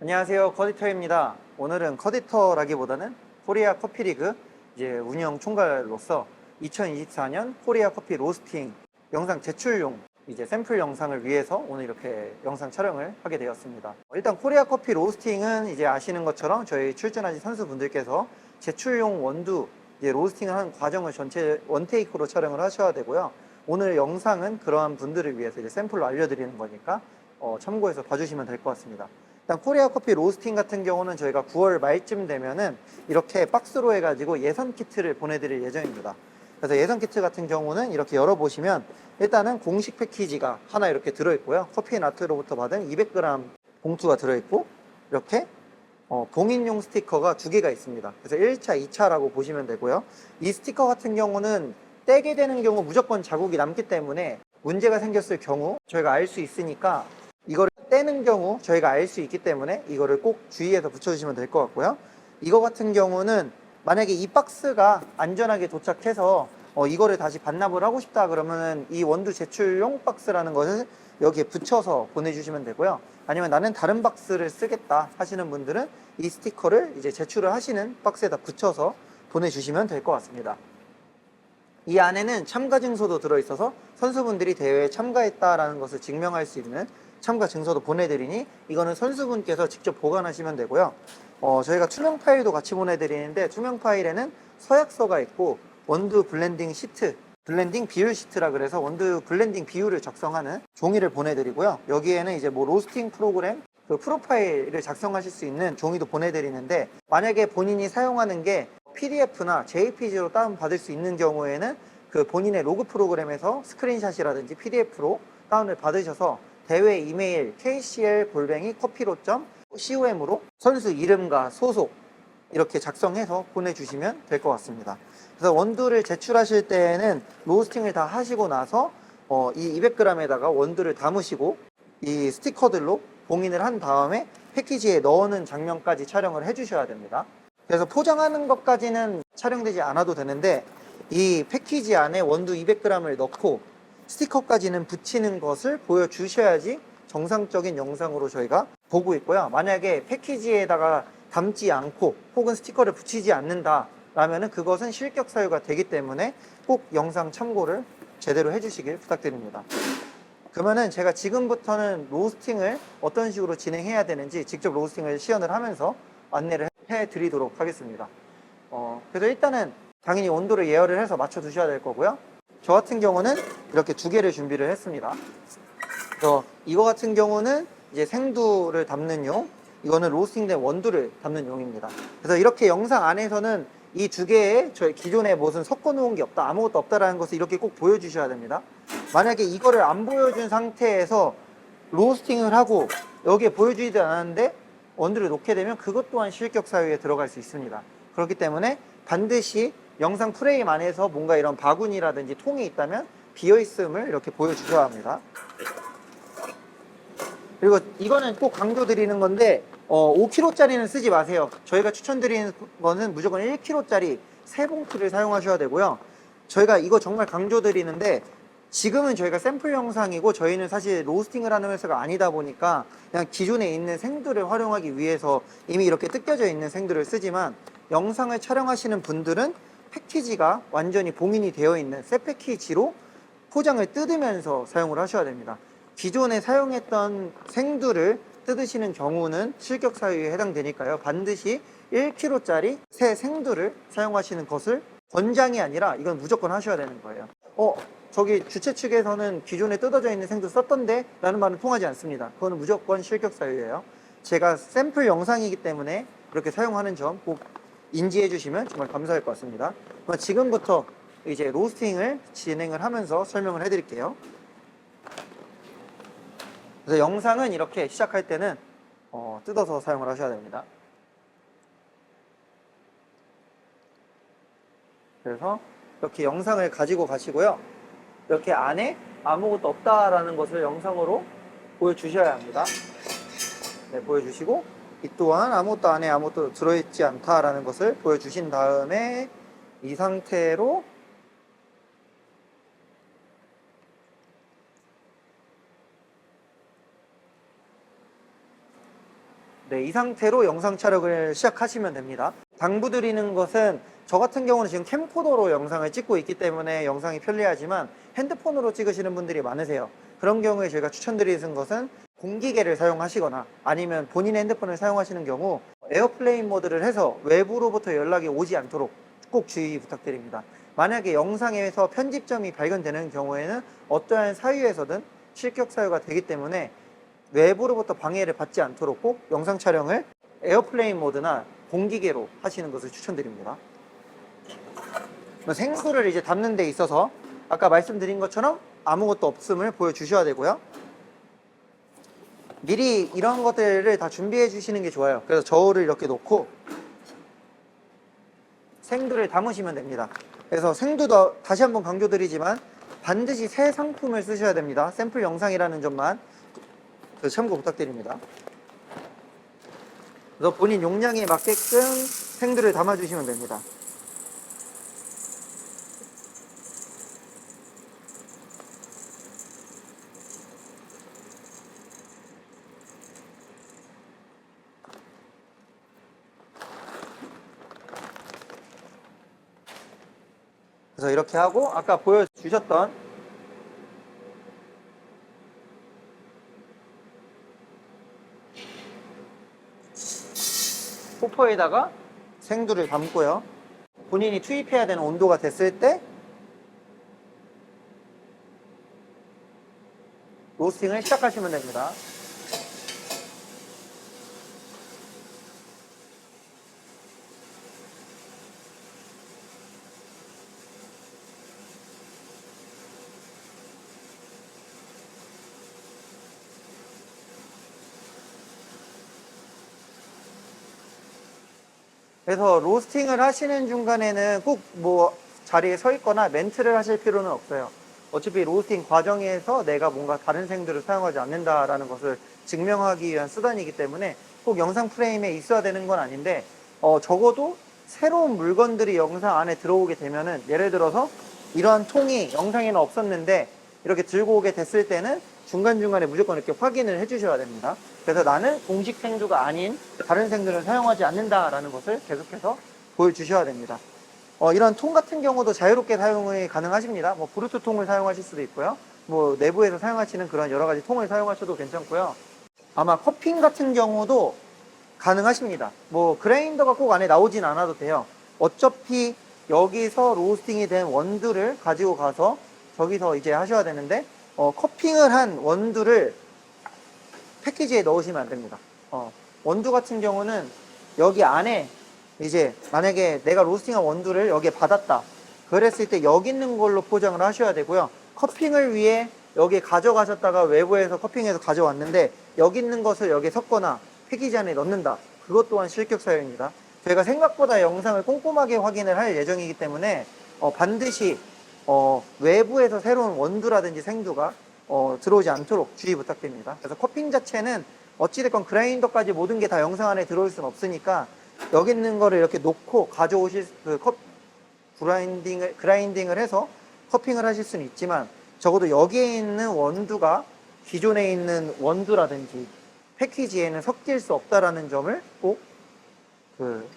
안녕하세요. 커디터입니다. 오늘은 커디터라기보다는 코리아 커피리그 이제 운영 총괄로서 2024년 코리아 커피 로스팅 영상 제출용 이제 샘플 영상을 위해서 오늘 이렇게 영상 촬영을 하게 되었습니다. 일단 코리아 커피 로스팅은 이제 아시는 것처럼 저희 출전하신 선수분들께서 제출용 원두 이제 로스팅을 하는 과정을 전체 원테이크로 촬영을 하셔야 되고요. 오늘 영상은 그러한 분들을 위해서 이제 샘플로 알려드리는 거니까 참고해서 봐주시면 될 것 같습니다. 일단 코리아 커피 로스팅 같은 경우는 저희가 9월 말쯤 되면은 이렇게 박스로 해가지고 예선 키트를 보내드릴 예정입니다. 그래서 예선 키트 같은 경우는 이렇게 열어보시면 일단은 공식 패키지가 하나 이렇게 들어있고요. 커피앤아트로부터 받은 200g 봉투가 들어있고 이렇게 봉인용 스티커가 2개가 있습니다. 그래서 1차, 2차라고 보시면 되고요. 이 스티커 같은 경우는 떼게 되는 경우 무조건 자국이 남기 때문에 문제가 생겼을 경우 저희가 알 수 있으니까 이거를 떼는 경우 저희가 알 수 있기 때문에 이거를 꼭 주의해서 붙여주시면 될 것 같고요. 이거 같은 경우는 만약에 이 박스가 안전하게 도착해서 이거를 다시 반납을 하고 싶다 그러면은 이 원두 제출용 박스라는 것을 여기에 붙여서 보내주시면 되고요. 아니면 나는 다른 박스를 쓰겠다 하시는 분들은 이 스티커를 이제 제출을 하시는 박스에다 붙여서 보내주시면 될 것 같습니다. 이 안에는 참가 증서도 들어있어서 선수분들이 대회에 참가했다라는 것을 증명할 수 있는 참가 증서도 보내드리니 이거는 선수분께서 직접 보관하시면 되고요. 저희가 투명 파일도 같이 보내드리는데 투명 파일에는 서약서가 있고 원두 블렌딩 시트, 블렌딩 비율 시트라 그래서 원두 블렌딩 비율을 작성하는 종이를 보내드리고요. 여기에는 이제 뭐 로스팅 프로그램 그 프로파일을 작성하실 수 있는 종이도 보내드리는데 만약에 본인이 사용하는 게 PDF나 JPG로 다운받을 수 있는 경우에는 그 본인의 로그 프로그램에서 스크린샷이라든지 PDF로 다운을 받으셔서 대회 이메일 kcl@커피로.com으로 선수 이름과 소속 이렇게 작성해서 보내주시면 될 것 같습니다. 그래서 원두를 제출하실 때에는 로스팅을 다 하시고 나서 이 200g에다가 원두를 담으시고 이 스티커들로 봉인을 한 다음에 패키지에 넣는 장면까지 촬영을 해주셔야 됩니다. 그래서 포장하는 것까지는 촬영되지 않아도 되는데 이 패키지 안에 원두 200g을 넣고 스티커까지는 붙이는 것을 보여주셔야지 정상적인 영상으로 저희가 보고 있고요. 만약에 패키지에다가 담지 않고 혹은 스티커를 붙이지 않는다 라면은 그것은 실격 사유가 되기 때문에 꼭 영상 참고를 제대로 해주시길 부탁드립니다. 그러면은 제가 지금부터는 로스팅을 어떤 식으로 진행해야 되는지 직접 로스팅을 시연을 하면서 안내를 해드리도록 하겠습니다. 그래서 일단은 당연히 온도를 예열을 해서 맞춰 두셔야 될 거고요. 저 같은 경우는 이렇게 2개를 준비를 했습니다. 그래서 이거 같은 경우는 이제 생두를 담는 용, 이거는 로스팅된 원두를 담는 용입니다. 그래서 이렇게 영상 안에서는 이 2개에 저희 기존에 무슨 섞어 놓은 게 없다, 아무것도 없다라는 것을 이렇게 꼭 보여주셔야 됩니다. 만약에 이거를 안 보여준 상태에서 로스팅을 하고 여기에 보여주지도 않았는데 원두를 놓게 되면 그것 또한 실격 사유에 들어갈 수 있습니다. 그렇기 때문에 반드시 영상 프레임 안에서 뭔가 이런 바구니라든지 통이 있다면 비어있음을 이렇게 보여주셔야 합니다. 그리고 이거는 꼭 강조드리는 건데 5kg짜리는 쓰지 마세요. 저희가 추천드리는 거는 무조건 1kg짜리 3봉투를 사용하셔야 되고요. 저희가 이거 정말 강조드리는데 지금은 저희가 샘플 영상이고 저희는 사실 로스팅을 하는 회사가 아니다 보니까 그냥 기존에 있는 생두를 활용하기 위해서 이미 이렇게 뜯겨져 있는 생두를 쓰지만 영상을 촬영하시는 분들은 패키지가 완전히 봉인이 되어 있는 새 패키지로 포장을 뜯으면서 사용을 하셔야 됩니다. 기존에 사용했던 생두를 뜯으시는 경우는 실격 사유에 해당되니까요. 반드시 1kg짜리 새 생두를 사용하시는 것을 권장이 아니라 이건 무조건 하셔야 되는 거예요. 저기 주최 측에서는 기존에 뜯어져 있는 생두 썼던데 라는 말은 통하지 않습니다. 그거는 무조건 실격 사유예요. 제가 샘플 영상이기 때문에 그렇게 사용하는 점 꼭 인지해 주시면 정말 감사할 것 같습니다. 그럼 지금부터 이제 로스팅을 진행을 하면서 설명을 해 드릴게요. 그래서 영상은 이렇게 시작할 때는 뜯어서 사용을 하셔야 됩니다. 그래서 이렇게 영상을 가지고 가시고요. 이렇게 안에 아무것도 없다라는 것을 영상으로 보여주셔야 합니다. 네, 보여주시고 이 또한 아무것도 안에 아무것도 들어있지 않다라는 것을 보여주신 다음에 이 상태로 네, 이 상태로 영상 촬영을 시작하시면 됩니다. 당부드리는 것은 저 같은 경우는 지금 캠코더로 영상을 찍고 있기 때문에 영상이 편리하지만 핸드폰으로 찍으시는 분들이 많으세요. 그런 경우에 저희가 추천드리는 것은 공기계를 사용하시거나 아니면 본인의 핸드폰을 사용하시는 경우 에어플레인 모드를 해서 외부로부터 연락이 오지 않도록 꼭 주의 부탁드립니다. 만약에 영상에서 편집점이 발견되는 경우에는 어떠한 사유에서든 실격 사유가 되기 때문에 외부로부터 방해를 받지 않도록 꼭 영상 촬영을 에어플레인 모드나 공기계로 하시는 것을 추천드립니다. 생수를 이제 담는 데 있어서 아까 말씀드린 것처럼 아무것도 없음을 보여주셔야 되고요. 미리 이런 것들을 다 준비해 주시는 게 좋아요. 그래서 저울을 이렇게 놓고 생두를 담으시면 됩니다. 그래서 생두도 다시 한번 강조드리지만 반드시 새 상품을 쓰셔야 됩니다. 샘플 영상이라는 점만 참고 부탁드립니다. 그래서 본인 용량에 맞게끔 생두를 담아주시면 됩니다. 그래서 이렇게 하고 아까 보여주셨던 포퍼에다가 생두를 담고요. 본인이 투입해야 되는 온도가 됐을 때 로스팅을 시작하시면 됩니다. 그래서 로스팅을 하시는 중간에는 꼭 뭐 자리에 서 있거나 멘트를 하실 필요는 없어요. 어차피 로스팅 과정에서 내가 뭔가 다른 생두를 사용하지 않는다라는 것을 증명하기 위한 수단이기 때문에 꼭 영상 프레임에 있어야 되는 건 아닌데 적어도 새로운 물건들이 영상 안에 들어오게 되면은 예를 들어서 이러한 통이 영상에는 없었는데 이렇게 들고 오게 됐을 때는 중간중간에 무조건 이렇게 확인을 해 주셔야 됩니다. 그래서 나는 공식 생두가 아닌 다른 생두를 사용하지 않는다라는 것을 계속해서 보여주셔야 됩니다. 이런 통 같은 경우도 자유롭게 사용이 가능하십니다. 뭐 브루투 통을 사용하실 수도 있고요. 뭐 내부에서 사용하시는 그런 여러 가지 통을 사용하셔도 괜찮고요. 아마 커핑 같은 경우도 가능하십니다. 뭐 그라인더가 꼭 안에 나오진 않아도 돼요. 어차피 여기서 로스팅이 된 원두를 가지고 가서 저기서 이제 하셔야 되는데 커핑을 한 원두를 패키지에 넣으시면 안 됩니다. 원두 같은 경우는 여기 안에 이제 만약에 내가 로스팅한 원두를 여기에 받았다 그랬을 때 여기 있는 걸로 포장을 하셔야 되고요. 커핑을 위해 여기 가져가셨다가 외부에서 커핑해서 가져왔는데 여기 있는 것을 여기에 섞거나 패키지 안에 넣는다, 그것 또한 실격 사유입니다. 저희가 생각보다 영상을 꼼꼼하게 확인을 할 예정이기 때문에 반드시 외부에서 새로운 원두라든지 생두가 들어오지 않도록 주의 부탁드립니다. 그래서 커핑 자체는 어찌됐건 그라인더까지 모든 게 다 영상 안에 들어올 수는 없으니까 여기 있는 거를 이렇게 놓고 가져오실 그라인딩을 해서 커핑을 하실 수는 있지만 적어도 여기에 있는 원두가 기존에 있는 원두라든지 패키지에는 섞일 수 없다라는 점을 꼭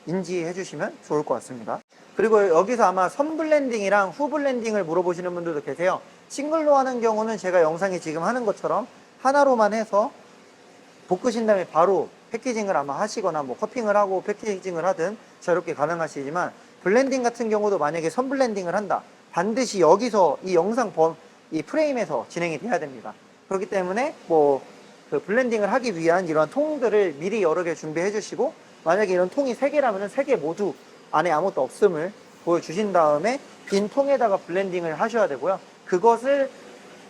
인지해 주시면 좋을 것 같습니다. 그리고 여기서 아마 선 블렌딩이랑 후 블렌딩을 물어보시는 분들도 계세요. 싱글로 하는 경우는 제가 영상에 지금 하는 것처럼 하나로만 해서 볶으신 다음에 바로 패키징을 아마 하시거나 뭐 커핑을 하고 패키징을 하든 자유롭게 가능하시지만 블렌딩 같은 경우도 만약에 선 블렌딩을 한다, 반드시 여기서 이 영상 이 프레임에서 진행이 돼야 됩니다. 그렇기 때문에 뭐 블렌딩을 하기 위한 이런 통들을 미리 여러 개 준비해 주시고, 만약에 이런 통이 3개라면 3개 모두 안에 아무것도 없음을 보여주신 다음에 빈 통에다가 블렌딩을 하셔야 되고요. 그것을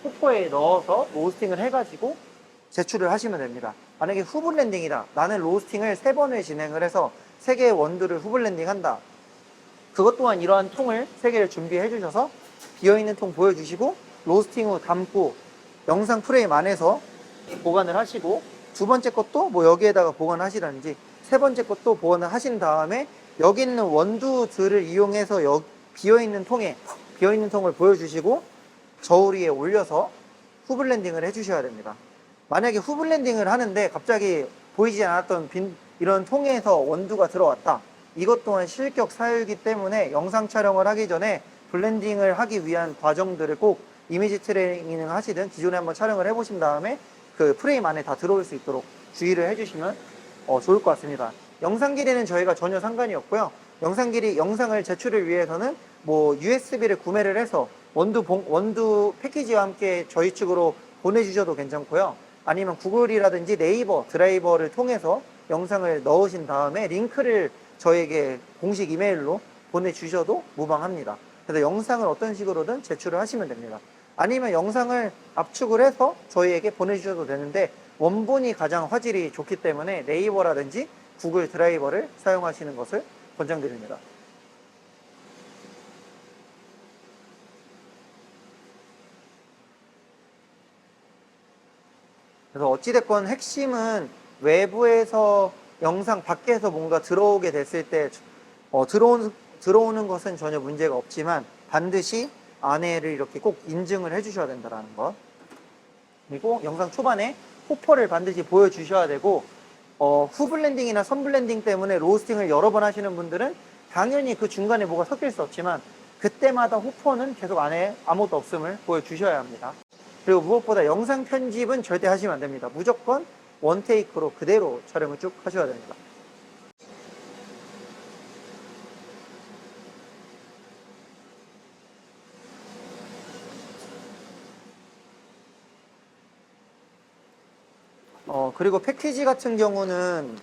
포퍼에 넣어서 로스팅을 해가지고 제출을 하시면 됩니다. 만약에 후블렌딩이다, 나는 로스팅을 3번을 진행을 해서 3개의 원두를 후블렌딩 한다, 그것 또한 이러한 통을 3개를 준비해 주셔서 비어있는 통 보여주시고 로스팅 후 담고 영상 프레임 안에서 보관을 하시고, 두 번째 것도 뭐 여기에다가 보관하시라든지 세 번째 것도 보관을 하신 다음에 여기 있는 원두들을 이용해서 비어있는 통을 보여주시고 저울 위에 올려서 후블렌딩을 해주셔야 됩니다. 만약에 후블렌딩을 하는데 갑자기 보이지 않았던 이런 통에서 원두가 들어왔다. 이것 또한 실격 사유이기 때문에 영상 촬영을 하기 전에 블렌딩을 하기 위한 과정들을 꼭 이미지 트레이닝을 하시든 기존에 한번 촬영을 해보신 다음에 그 프레임 안에 다 들어올 수 있도록 주의를 해주시면 좋을 것 같습니다. 영상 길이는 저희가 전혀 상관이 없고요. 영상 길이, 영상을 제출을 위해서는 뭐 USB를 구매를 해서 원두 패키지와 함께 저희 측으로 보내주셔도 괜찮고요. 아니면 구글이라든지 네이버 드라이버를 통해서 영상을 넣으신 다음에 링크를 저에게 공식 이메일로 보내주셔도 무방합니다. 그래서 영상을 어떤 식으로든 제출을 하시면 됩니다. 아니면 영상을 압축을 해서 저희에게 보내주셔도 되는데 원본이 가장 화질이 좋기 때문에 네이버라든지 구글 드라이버를 사용하시는 것을 권장드립니다. 그래서 어찌됐건 핵심은 외부에서 영상 밖에서 뭔가 들어오게 됐을 때 들어오는 것은 전혀 문제가 없지만 반드시 안에를 이렇게 꼭 인증을 해주셔야 된다는 것. 그리고 영상 초반에 호퍼를 반드시 보여주셔야 되고 후 블렌딩이나 선 블렌딩 때문에 로스팅을 여러 번 하시는 분들은 당연히 그 중간에 뭐가 섞일 수 없지만 그때마다 호퍼는 계속 안에 아무것도 없음을 보여주셔야 합니다. 그리고 무엇보다 영상 편집은 절대 하시면 안 됩니다. 무조건 원테이크로 그대로 촬영을 쭉 하셔야 됩니다. 그리고 패키지 같은 경우는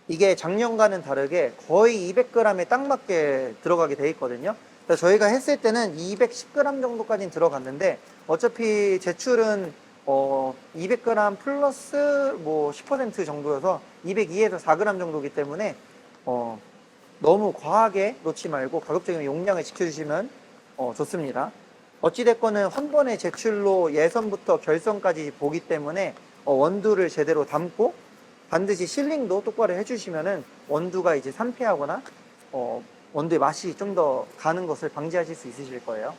이게 작년과는 다르게 거의 200g에 딱 맞게 들어가게 돼 있거든요. 그래서 저희가 했을 때는 210g 정도까지는 들어갔는데 어차피 제출은 200g 플러스 뭐 10% 정도여서 202에서 4g 정도이기 때문에 너무 과하게 놓지 말고 가급적이면 용량을 지켜주시면 좋습니다. 어찌됐거는 한 번의 제출로 예선부터 결선까지 보기 때문에 원두를 제대로 담고 반드시 실링도 똑바로 해주시면은 원두가 이제 산패하거나 원두의 맛이 좀 더 가는 것을 방지하실 수 있으실 거예요.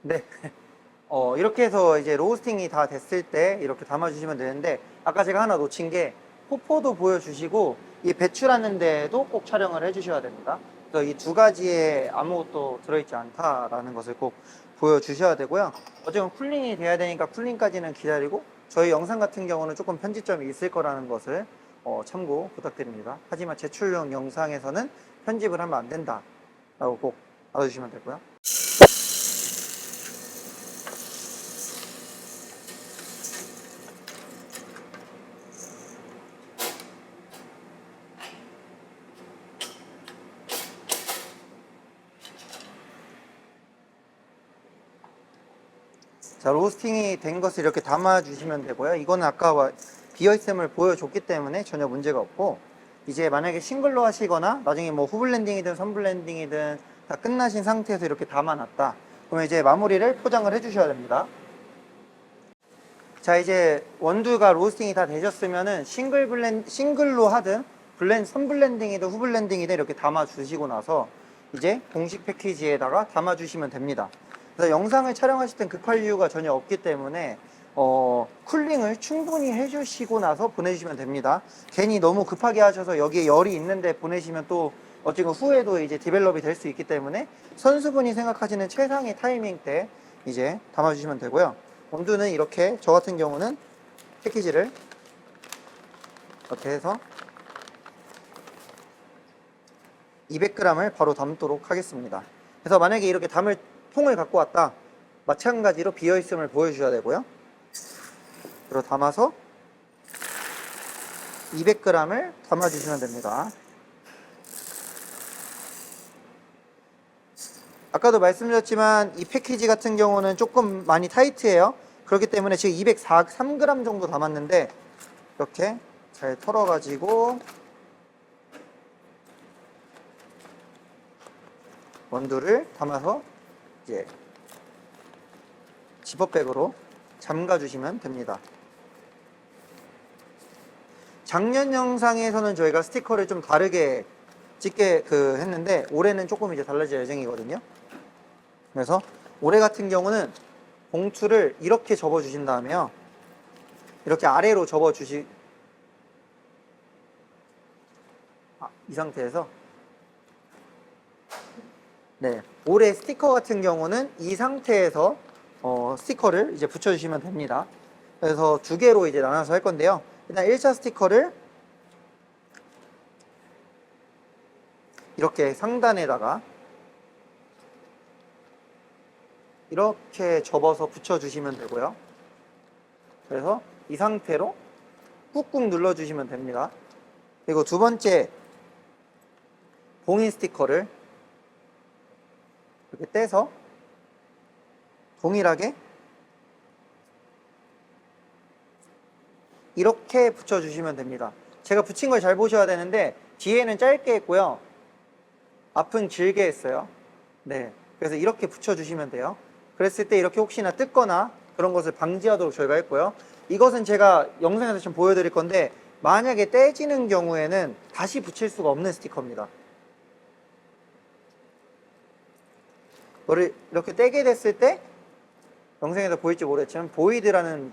네. 이렇게 해서 이제 로스팅이 다 됐을 때 이렇게 담아주시면 되는데 아까 제가 하나 놓친 게 호포도 보여주시고 이 배출하는 데도 꼭 촬영을 해주셔야 됩니다. 그래서 이 두 가지에 아무것도 들어있지 않다라는 것을 꼭 보여주셔야 되고요. 어쨌든 쿨링이 돼야 되니까 쿨링까지는 기다리고 저희 영상 같은 경우는 조금 편집점이 있을 거라는 것을 참고 부탁드립니다. 하지만 제출용 영상에서는 편집을 하면 안 된다라고 꼭 알아주시면 되고요. 자, 로스팅이 된 것을 이렇게 담아주시면 되고요. 이거는 아까 비어있음을 보여줬기 때문에 전혀 문제가 없고, 이제 만약에 싱글로 하시거나 나중에 뭐 후블렌딩이든 선블렌딩이든 다 끝나신 상태에서 이렇게 담아놨다. 그러면 이제 마무리를 포장을 해주셔야 됩니다. 자, 이제 원두가 로스팅이 다 되셨으면은 싱글로 하든 선블렌딩이든 후블렌딩이든 이렇게 담아주시고 나서 이제 공식 패키지에다가 담아주시면 됩니다. 그래서 영상을 촬영하실 땐 급할 이유가 전혀 없기 때문에 쿨링을 충분히 해주시고 나서 보내주시면 됩니다. 괜히 너무 급하게 하셔서 여기에 열이 있는데 보내시면 또 어쨌든 후에도 이제 디벨롭이 될 수 있기 때문에 선수분이 생각하시는 최상의 타이밍 때 이제 담아주시면 되고요. 원두는 이렇게 저 같은 경우는 패키지를 이렇게 해서 200g을 바로 담도록 하겠습니다. 그래서 만약에 이렇게 담을 통을 갖고 왔다. 마찬가지로 비어있음을 보여주셔야 되고요. 그리고 담아서 200g을 담아주시면 됩니다. 아까도 말씀드렸지만 이 패키지 같은 경우는 조금 많이 타이트해요. 그렇기 때문에 지금 203g 정도 담았는데 이렇게 잘 털어가지고 원두를 담아서 이제 지퍼백으로 잠가 주시면 됩니다. 작년 영상에서는 저희가 스티커를 좀 다르게 찍게 했는데 올해는 조금 이제 달라질 예정이거든요. 그래서 올해 같은 경우는 봉투를 이렇게 접어 주신 다음에요, 이렇게 아래로 접어 주시 이 상태에서, 네, 올해 스티커 같은 경우는 이 상태에서 스티커를 이제 붙여 주시면 됩니다. 그래서 두 개로 이제 나눠서 할 건데요. 일단 1차 스티커를 이렇게 상단에다가 이렇게 접어서 붙여 주시면 되고요. 그래서 이 상태로 꾹꾹 눌러 주시면 됩니다. 그리고 두 번째 봉인 스티커를 이렇게 떼서 동일하게 이렇게 붙여 주시면 됩니다. 제가 붙인 걸 잘 보셔야 되는데 뒤에는 짧게 했고요, 앞은 길게 했어요. 네, 그래서 이렇게 붙여 주시면 돼요. 그랬을 때 이렇게 혹시나 뜯거나 그런 것을 방지하도록 저희가 했고요. 이것은 제가 영상에서 좀 보여드릴 건데 만약에 떼지는 경우에는 다시 붙일 수가 없는 스티커입니다. 이거를 이렇게 떼게 됐을 때 영상에서 보일지 모르겠지만 보이드라는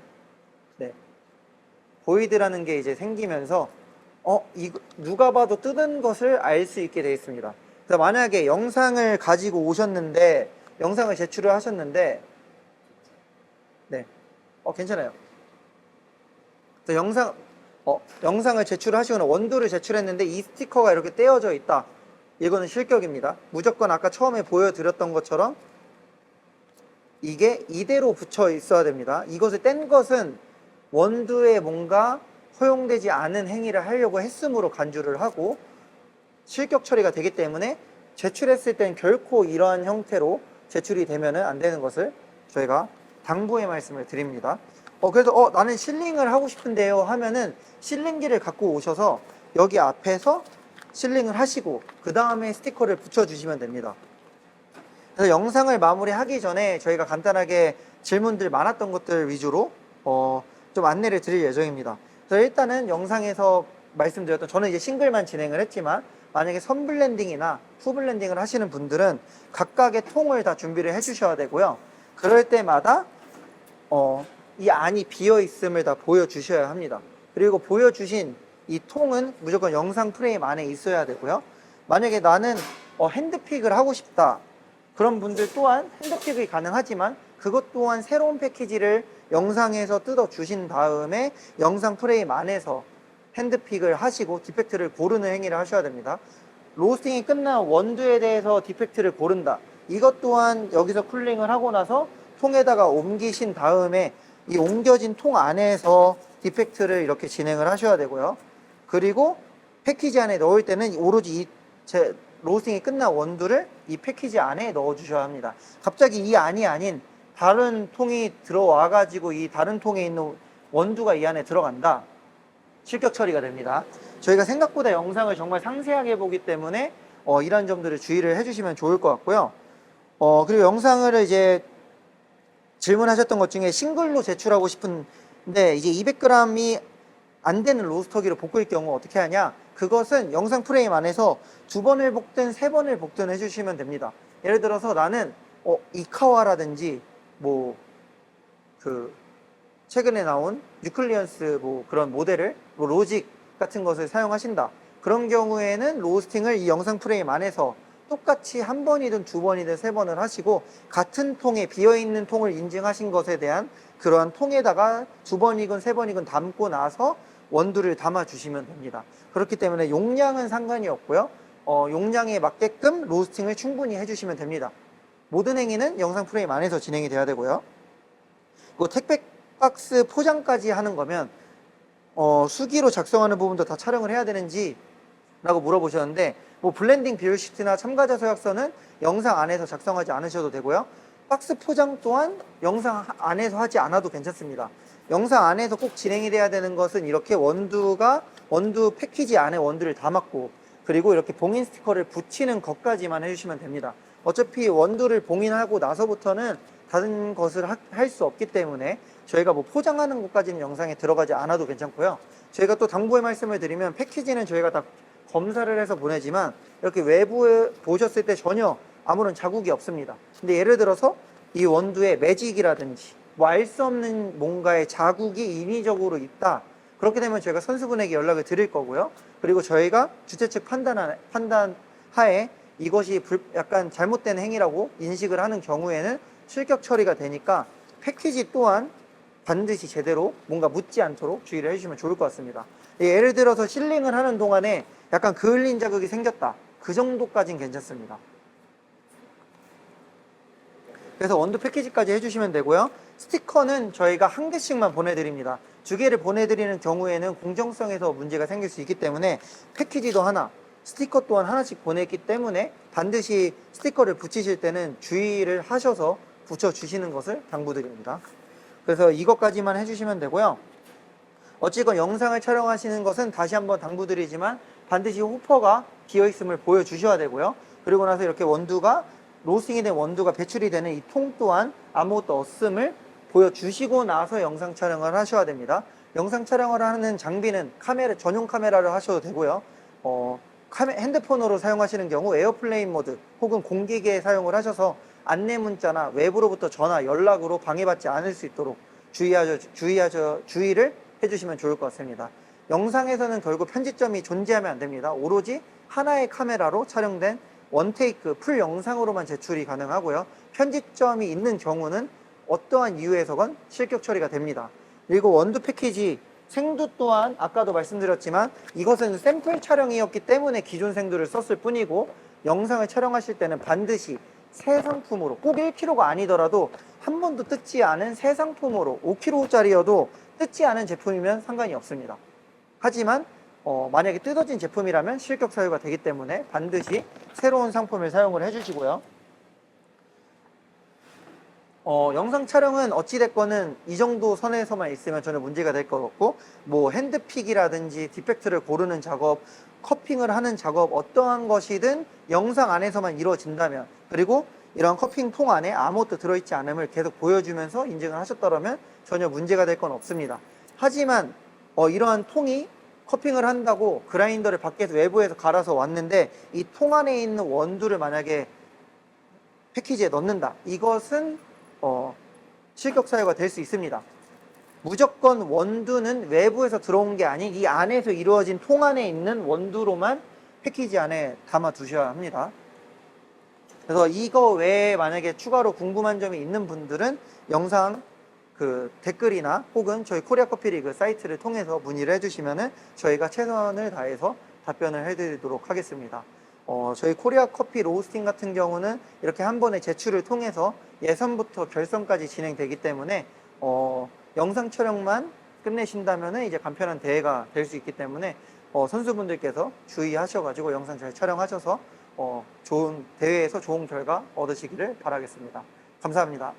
게 이제 생기면서 이거 누가 봐도 뜯은 것을 알 수 있게 되어 있습니다. 그래서 만약에 영상을 가지고 오셨는데, 영상을 제출을 하셨는데, 네, 괜찮아요. 그래서 영상을 제출을 하시거나 원두를 제출했는데 이 스티커가 이렇게 떼어져 있다, 이거는 실격입니다. 무조건 아까 처음에 보여드렸던 것처럼 이게 이대로 붙여 있어야 됩니다. 이것을 뗀 것은 원두에 뭔가 허용되지 않은 행위를 하려고 했음으로 간주를 하고 실격 처리가 되기 때문에 제출했을 땐 결코 이러한 형태로 제출이 되면은 안 되는 것을 저희가 당부의 말씀을 드립니다. 그래서 나는 실링을 하고 싶은데요 하면은 실링기를 갖고 오셔서 여기 앞에서 실링을 하시고 그 다음에 스티커를 붙여 주시면 됩니다. 그래서 영상을 마무리하기 전에 저희가 간단하게 질문들 많았던 것들 위주로 좀 안내를 드릴 예정입니다. 그래서 일단은 영상에서 말씀드렸던, 저는 이제 싱글만 진행을 했지만 만약에 선 블렌딩이나 후 블렌딩을 하시는 분들은 각각의 통을 다 준비를 해 주셔야 되고요. 그럴 때마다 이 안이 비어 있음을 다 보여주셔야 합니다. 그리고 보여주신 이 통은 무조건 영상 프레임 안에 있어야 되고요. 만약에 나는 핸드픽을 하고 싶다, 그런 분들 또한 핸드픽이 가능하지만 그것 또한 새로운 패키지를 영상에서 뜯어 주신 다음에 영상 프레임 안에서 핸드픽을 하시고 디펙트를 고르는 행위를 하셔야 됩니다. 로스팅이 끝난 원두에 대해서 디펙트를 고른다, 이것 또한 여기서 쿨링을 하고 나서 통에다가 옮기신 다음에 이 옮겨진 통 안에서 디펙트를 이렇게 진행을 하셔야 되고요. 그리고 패키지 안에 넣을 때는 오로지 로스팅이 끝난 원두를 이 패키지 안에 넣어 주셔야 합니다. 갑자기 이 안이 아닌 다른 통이 들어와 가지고 이 다른 통에 있는 원두가 이 안에 들어간다, 실격 처리가 됩니다. 저희가 생각보다 영상을 정말 상세하게 보기 때문에 이런 점들을 주의를 해주시면 좋을 것 같고요. 그리고 영상을 이제 질문하셨던 것 중에 싱글로 제출하고 싶은데 이제 200g이 안 되는 로스터기로 볶을 경우 어떻게 하냐, 그것은 영상 프레임 안에서 2번을 볶든 3번을 볶든 해주시면 됩니다. 예를 들어서 나는 이카와라든지 최근에 나온 뉴클리언스 그런 모델을 로직 같은 것을 사용하신다, 그런 경우에는 로스팅을 이 영상 프레임 안에서 똑같이 1번이든 2번이든 3번을 하시고 같은 통에, 비어있는 통을 인증하신 것에 대한 그러한 통에다가 2번이건 3번이건 담고 나서 원두를 담아 주시면 됩니다. 그렇기 때문에 용량은 상관이 없고요. 용량에 맞게끔 로스팅을 충분히 해주시면 됩니다. 모든 행위는 영상 프레임 안에서 진행이 돼야 되고요. 택배 박스 포장까지 하는 거면 수기로 작성하는 부분도 다 촬영을 해야 되는지 라고 물어보셨는데, 블렌딩 비율 시트나 첨가자 서약서는 영상 안에서 작성하지 않으셔도 되고요. 박스 포장 또한 영상 안에서 하지 않아도 괜찮습니다. 영상 안에서 꼭 진행이 돼야 되는 것은 이렇게 원두 패키지 안에 원두를 담았고, 그리고 이렇게 봉인 스티커를 붙이는 것까지만 해주시면 됩니다. 어차피 원두를 봉인하고 나서부터는 다른 것을 할 수 없기 때문에 저희가 뭐 포장하는 것까지는 영상에 들어가지 않아도 괜찮고요. 저희가 또 당부의 말씀을 드리면 패키지는 저희가 다 검사를 해서 보내지만 이렇게 외부에 보셨을 때 전혀 아무런 자국이 없습니다. 근데 예를 들어서 이 원두에 매직이라든지 뭐 알 수 없는 뭔가의 자국이 인위적으로 있다. 그렇게 되면 저희가 선수분에게 연락을 드릴 거고요. 그리고 저희가 주최 측 판단 하에 이것이 약간 잘못된 행위라고 인식을 하는 경우에는 실격 처리가 되니까 패키지 또한 반드시 제대로 뭔가 묻지 않도록 주의를 해주시면 좋을 것 같습니다. 예를 들어서 실링을 하는 동안에 약간 그을린 자국이 생겼다. 그 정도까지는 괜찮습니다. 그래서 원두 패키지까지 해주시면 되고요. 스티커는 저희가 한 개씩만 보내드립니다. 두 개를 보내드리는 경우에는 공정성에서 문제가 생길 수 있기 때문에 패키지도 하나, 스티커 또한 하나씩 보냈기 때문에 반드시 스티커를 붙이실 때는 주의를 하셔서 붙여주시는 것을 당부드립니다. 그래서 이것까지만 해주시면 되고요. 어찌건 영상을 촬영하시는 것은 다시 한번 당부드리지만 반드시 호퍼가 비어있음을 보여주셔야 되고요. 그리고 나서 이렇게 원두가 로스팅이 된 원두가 배출이 되는 이 통 또한 아무것도 없음을 보여주시고 나서 영상 촬영을 하셔야 됩니다. 영상 촬영을 하는 장비는 전용 카메라를 하셔도 되고요. 핸드폰으로 사용하시는 경우 에어플레인 모드 혹은 공기계에 사용을 하셔서 안내 문자나 외부로부터 전화, 연락으로 방해받지 않을 수 있도록 주의를 해주시면 좋을 것 같습니다. 영상에서는 결국 편집점이 존재하면 안 됩니다. 오로지 하나의 카메라로 촬영된 원테이크 풀 영상으로만 제출이 가능하고요. 편집점이 있는 경우는 어떠한 이유에서건 실격 처리가 됩니다. 그리고 원두 패키지 생두 또한 아까도 말씀드렸지만 이것은 샘플 촬영이었기 때문에 기존 생두를 썼을 뿐이고 영상을 촬영하실 때는 반드시 새 상품으로 꼭 1kg가 아니더라도 한 번도 뜯지 않은 새 상품으로 5kg짜리여도 뜯지 않은 제품이면 상관이 없습니다. 하지만 만약에 뜯어진 제품이라면 실격 사유가 되기 때문에 반드시 새로운 상품을 사용을 해주시고요. 영상 촬영은 어찌됐거는 이 정도 선에서만 있으면 전혀 문제가 될 것 같고 뭐 핸드픽이라든지 디펙트를 고르는 작업, 커핑을 하는 작업 어떠한 것이든 영상 안에서만 이루어진다면 그리고 이런 커핑 통 안에 아무것도 들어있지 않음을 계속 보여주면서 인증을 하셨더라면 전혀 문제가 될 건 없습니다. 하지만 이러한 통이 커핑을 한다고 그라인더를 밖에서 외부에서 갈아서 왔는데 이 통 안에 있는 원두를 만약에 패키지에 넣는다. 이것은 실격 사유가 될 수 있습니다. 무조건 원두는 외부에서 들어온 게 아닌 이 안에서 이루어진 통 안에 있는 원두로만 패키지 안에 담아 두셔야 합니다. 그래서 이거 외에 만약에 추가로 궁금한 점이 있는 분들은 영상 댓글이나 혹은 저희 코리아 커피 리그 사이트를 통해서 문의를 해주시면은 저희가 최선을 다해서 답변을 해드리도록 하겠습니다. 저희 코리아 커피 로스팅 같은 경우는 이렇게 한 번의 제출을 통해서 예선부터 결선까지 진행되기 때문에 영상 촬영만 끝내신다면은 이제 간편한 대회가 될 수 있기 때문에 선수분들께서 주의하셔가지고 영상 잘 촬영하셔서 좋은 대회에서 좋은 결과 얻으시기를 바라겠습니다. 감사합니다.